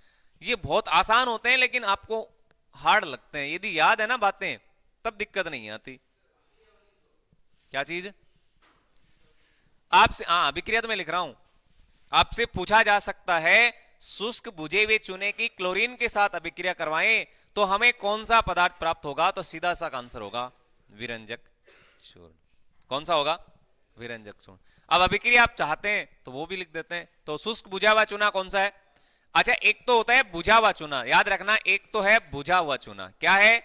ये बहुत आसान होते हैं, लेकिन आपको हार्ड लगते हैं। यदि याद है ना बातें, तब दिक्कत नहीं आती। क्या चीज? आपसे, हाँ, अभिक्रिया तो मैं लिख रहा हूं। आपसे पूछा जा सकता है, शुष्क बुझे हुए चूने की क्लोरीन के साथ अभिक्रिया करवाएं तो हमें कौन सा पदार्थ प्राप्त होगा? तो सीधा सा आंसर होगा विरंजक चूर्ण। कौन सा होगा? विरंजक चूर्ण। अब अभिक्रिया आप चाहते हैं तो वो भी लिख देते हैं। तो शुष्क बुझा हुआ चूना कौन सा है? अच्छा, एक तो होता है बुझा हुआ चूना, याद रखना, एक तो है बुझा हुआ चूना। क्या है?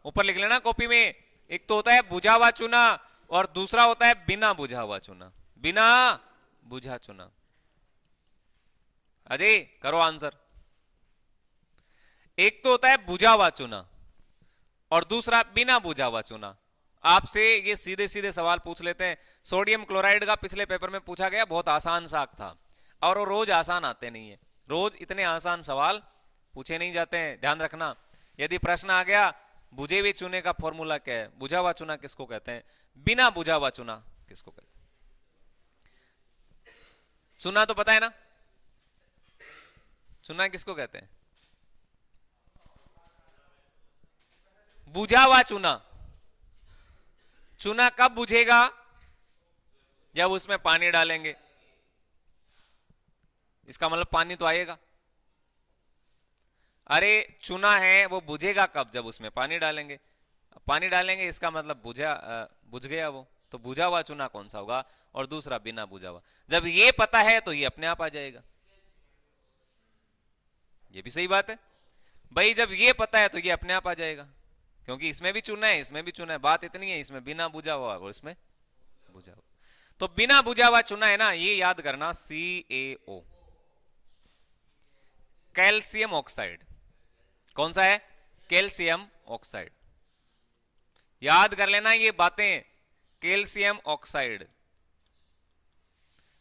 ऊपर लिख लेना कॉपी में। एक तो होता है बुझा हुआ चूना, और दूसरा होता है बिना बुझा हुआ चूना। बिना बुझा चूना। अजय करो आंसर। एक तो होता है बुझा हुआ चूना, और दूसरा बिना बुझा हुआ चूना। आपसे ये सीधे सीधे सवाल पूछ लेते हैं। सोडियम क्लोराइड का पिछले पेपर में पूछा गया, बहुत आसान सा था, और वो रोज आसान आते नहीं है। रोज इतने आसान सवाल पूछे नहीं जाते हैं, ध्यान रखना। यदि प्रश्न आ गया बुझे हुए चूने का फॉर्मूला क्या है, बुझा हुआ चूना किसको कहते हैं, बिना बुझा हुआ चूना किसको कहते हैं? चूना तो पता है ना, चूना किसको कहते हैं? बुझा हुआ चूना। चूना कब बुझेगा? जब उसमें पानी डालेंगे। इसका मतलब पानी तो आएगा। अरे चूना है वो बुझेगा कब? जब उसमें पानी डालेंगे। पानी डालेंगे इसका मतलब बुझ गया वो। तो बुझा हुआ चूना कौन सा होगा? और दूसरा बिना बुझा हुआ। जब ये पता है तो ये अपने आप आ जाएगा। ये भी सही बात है भाई, जब ये पता है तो ये अपने आप आ जाएगा, क्योंकि इसमें भी चूना है इसमें भी चूना है। बात इतनी है, इसमें बिना बुझा हुआ और इसमें बुझा हुआ। तो बिना बुझा हुआ चूना है ना, ये याद करना, CaO, कैल्शियम ऑक्साइड। कौन सा है? Calcium oxide. याद कर लेना ये बातें। Calcium oxide,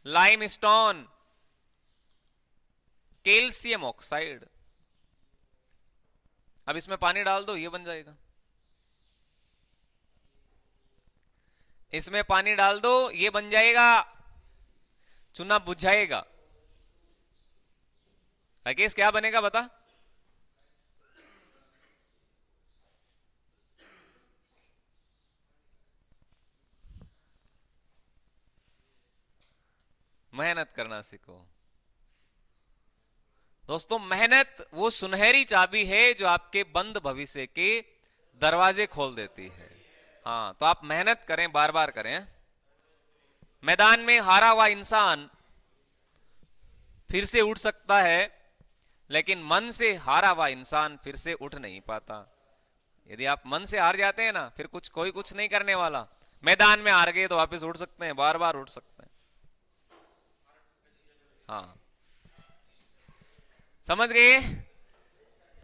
limestone, calcium oxide. अब इसमें पानी डाल दो, ये बन जाएगा। इसमें पानी डाल दो, ये बन जाएगा, चूना बुझ जाएगा। राकेश क्या बनेगा बता? मेहनत करना सीखो दोस्तों। मेहनत वो सुनहरी चाबी है जो आपके बंद भविष्य के दरवाजे खोल देती है। हाँ, तो आप मेहनत करें, बार बार करें। मैदान में हारा हुआ इंसान फिर से उठ सकता है, लेकिन मन से हारा हुआ इंसान फिर से उठ नहीं पाता। यदि आप मन से हार जाते हैं ना, फिर कोई कुछ नहीं करने वाला। मैदान में हार गए तो वापस उठ सकते हैं, बार बार उठ सकते हैं। हाँ, समझ गए?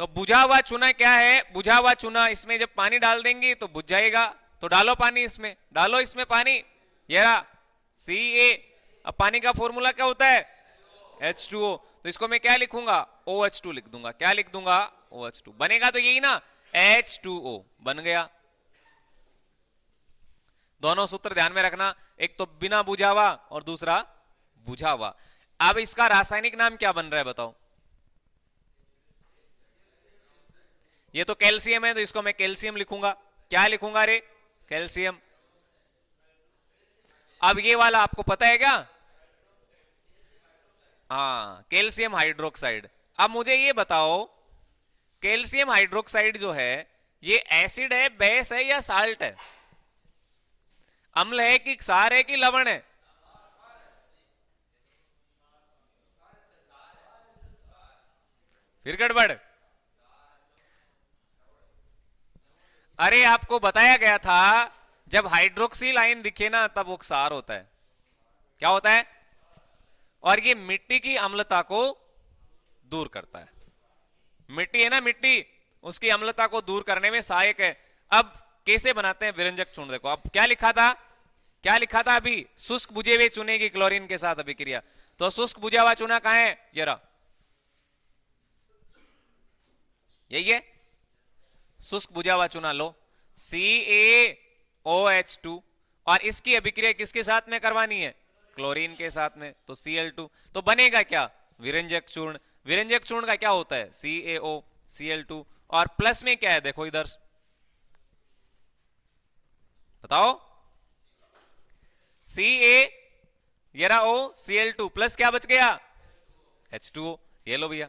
तो बुझा हुआ चूना क्या है? बुझा हुआ चूना, इसमें जब पानी डाल देंगे तो बुझ जाएगा। तो डालो पानी इसमें, डालो इसमें पानी, ये रहा Ca। अब पानी का फॉर्मूला क्या होता है? H2O। तो इसको मैं क्या लिखूंगा? OH2 लिख दूंगा। क्या लिख दूंगा? OH2। बनेगा तो यही ना, H2O बन गया। दोनों सूत्र ध्यान में रखना, एक तो बिना बुझा हुआ और दूसरा बुझा हुआ। अब इसका रासायनिक नाम क्या बन रहा है बताओ? ये तो कैल्शियम है, तो इसको मैं कैल्शियम लिखूंगा। क्या लिखूंगा रे? कैल्शियम। अब ये वाला आपको पता है क्या? हाँ, कैल्शियम हाइड्रोक्साइड। अब मुझे ये बताओ, कैल्शियम हाइड्रोक्साइड जो है ये एसिड है, बेस है या साल्ट है? अम्ल है कि क्षार है कि लवण है? फिर गड़बड़। अरे आपको बताया गया था, जब हाइड्रोक्सिल आयन दिखे ना तब वो क्षार होता है। क्या होता है? और ये मिट्टी की अम्लता को दूर करता है। मिट्टी है ना, मिट्टी, उसकी अम्लता को दूर करने में सहायक है। अब कैसे बनाते हैं विरंजक चूर्ण? देखो अब क्या लिखा था, क्या लिखा था अभी? शुष्क बुझे हुए चूने की क्लोरीन के साथ अभिक्रिया। तो शुष्क बुझा हुआ चूना कहां है? ये रहा, यही है शुष्क बुझा हुआ चूना। लो, CaOH2, और इसकी अभिक्रिया किसके साथ में करवानी है? क्लोरीन के साथ में। तो Cl2। तो बनेगा क्या? विरंजक चूर्ण। विरंजक चूर्ण का क्या होता है? CaO, Cl2, और प्लस में क्या है देखो इधर, बताओ। CaO, प्लस क्या बच गया? H2O। ये लो भैया।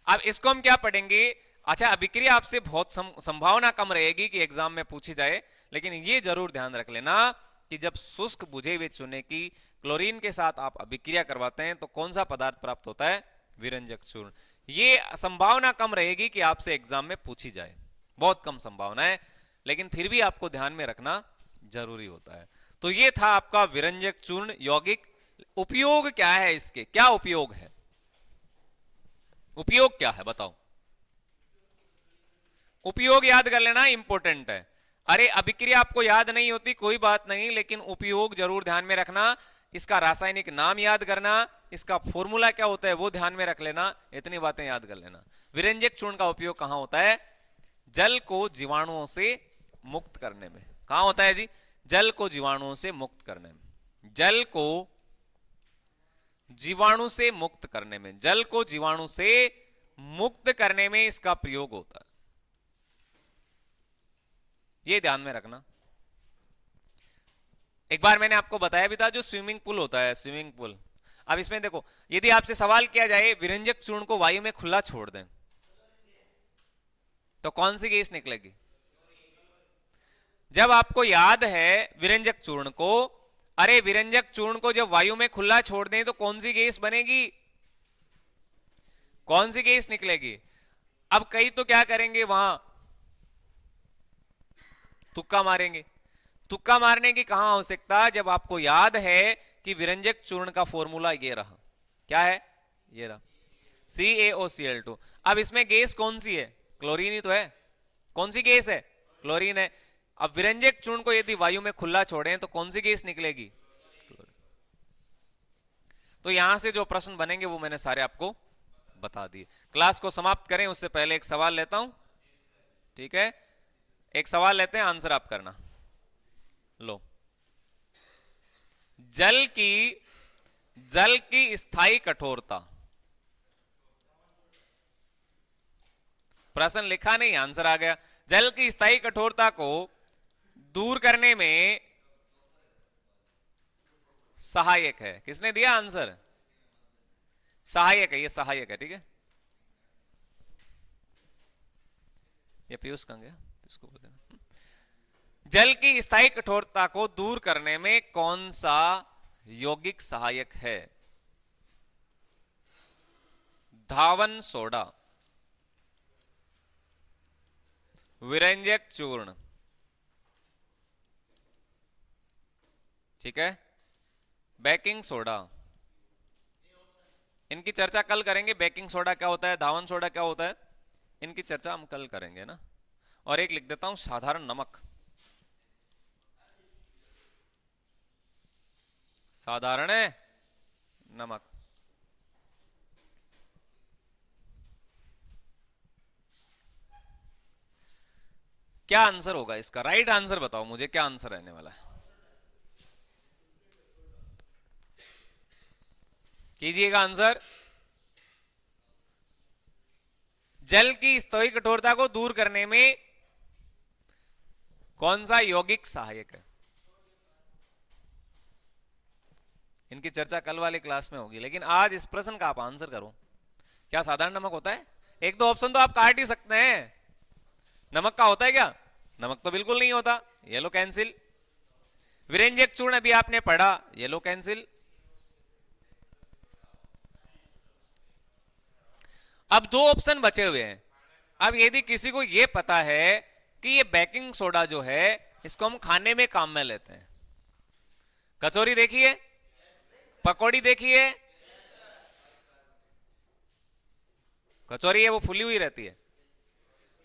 अब इसको हम क्या पढ़ेंगे? अच्छा, अभिक्रिया आपसे बहुत संभावना कम रहेगी कि एग्जाम में पूछी जाए, लेकिन ये जरूर ध्यान रख लेना कि जब शुष्क बुझे हुए चूने की क्लोरीन के साथ आप अभिक्रिया करवाते हैं तो कौन सा पदार्थ प्राप्त होता है? विरंजक चूर्ण। ये संभावना कम रहेगी कि आपसे एग्जाम में पूछी जाए, बहुत कम संभावना है, लेकिन फिर भी आपको ध्यान में रखना जरूरी होता है। तो ये था आपका विरंजक चूर्ण यौगिक। उपयोग क्या है इसके? क्या उपयोग है? उपयोग क्या है बताओ? उपयोग याद कर लेना, इंपॉर्टेंट है। अरे अभिक्रिया आपको याद नहीं होती कोई बात नहीं, लेकिन उपयोग जरूर ध्यान में रखना। इसका रासायनिक नाम याद करना, इसका फॉर्मूला क्या होता है वो ध्यान में रख लेना, इतनी बातें याद कर लेना। विरंजक चूर्ण का उपयोग कहां होता है? जल को जीवाणुओं से मुक्त करने में। कहां होता है जी? जल को जीवाणुओं से मुक्त करने में। जल को जीवाणु से मुक्त करने में, जल को जीवाणु से मुक्त करने में इसका प्रयोग होता है। ये ध्यान में रखना। एक बार मैंने आपको बताया भी था, जो स्विमिंग पूल होता है, स्विमिंग पूल। अब इसमें देखो, यदि आपसे सवाल किया जाए विरंजक चूर्ण को वायु में खुला छोड़ दें तो कौन सी गैस निकलेगी? जब आपको याद है विरंजक चूर्ण को, अरे विरंजक चूर्ण को जब वायु में खुला छोड़ दें तो कौन सी गैस बनेगी? कौन सी गैस निकलेगी? अब कई तो क्या करेंगे, वहां तुक्का मारेंगे। तुक्का मारने की कहां आवश्यकता, जब आपको याद है कि विरंजक चूर्ण का फॉर्मूला ये रहा, क्या है, ये रहा, CaOCl2। अब इसमें गैस कौन सी है? क्लोरीन ही तो है। कौन सी गैस है? क्लोरीन है। अब विरंजक चूर्ण को यदि वायु में खुला छोड़ें तो कौन सी गैस निकलेगी? तो यहां से जो प्रश्न बनेंगे वो मैंने सारे आपको बता दिए। क्लास को समाप्त करें उससे पहले एक सवाल लेता हूं, ठीक है? एक सवाल लेते हैं, आंसर आप करना। लो, जल की स्थायी कठोरता, प्रश्न लिखा नहीं, आंसर आ गया। जल की स्थायी कठोरता को दूर करने में सहायक है। किसने दिया आंसर? सहायक है, ये सहायक है, ठीक है। ये पीयूष कहां गया? इसको बोल देना। जल की स्थायी कठोरता को दूर करने में कौन सा यौगिक सहायक है? धावन सोडा, विरंजक चूर्ण, ठीक है, बेकिंग सोडा। इनकी चर्चा कल करेंगे। बेकिंग सोडा क्या होता है, धावन सोडा क्या होता है, इनकी चर्चा हम कल करेंगे ना। और एक लिख देता हूं, साधारण नमक, साधारण नमक। क्या आंसर होगा इसका? राइट आंसर बताओ मुझे, क्या आंसर रहने वाला है? कीजिएगा आंसर। जल की स्थायी कठोरता को दूर करने में कौन सा यौगिक सहायक है? इनकी चर्चा कल वाली क्लास में होगी, लेकिन आज इस प्रश्न का आप आंसर करो। क्या साधारण नमक होता है? एक दो ऑप्शन तो आप काट ही सकते हैं। नमक का होता है क्या? नमक तो बिल्कुल नहीं होता, ये लो कैंसिल। विरंजक चूर्ण अभी आपने पढ़ा, ये लो कैंसिल। अब दो ऑप्शन बचे हुए हैं। अब यदि किसी को यह पता है कि ये बेकिंग सोडा जो है इसको हम खाने में काम में लेते हैं, कचौरी देखिए, पकौड़ी देखिए, कचौरी है वो फूली हुई रहती है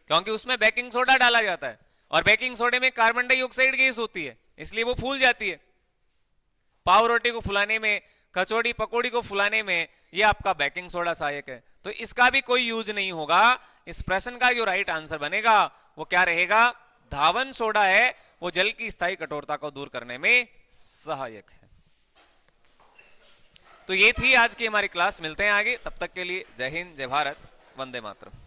क्योंकि उसमें बेकिंग सोडा डाला जाता है, और बेकिंग सोडे में कार्बन डाइऑक्साइड गैस होती है, इसलिए वो फूल जाती है। पाव रोटी को फुलाने में, कचौड़ी पकौड़ी को फुलाने में ये आपका बेकिंग सोडा सहायक है। तो इसका भी कोई यूज नहीं होगा। इस प्रश्न का जो राइट आंसर बनेगा वो क्या रहेगा? धावन सोडा है, वो जल की स्थायी कठोरता को दूर करने में सहायक है। तो ये थी आज की हमारी क्लास। मिलते हैं आगे, तब तक के लिए जय हिंद, जय भारत, वंदे मातरम।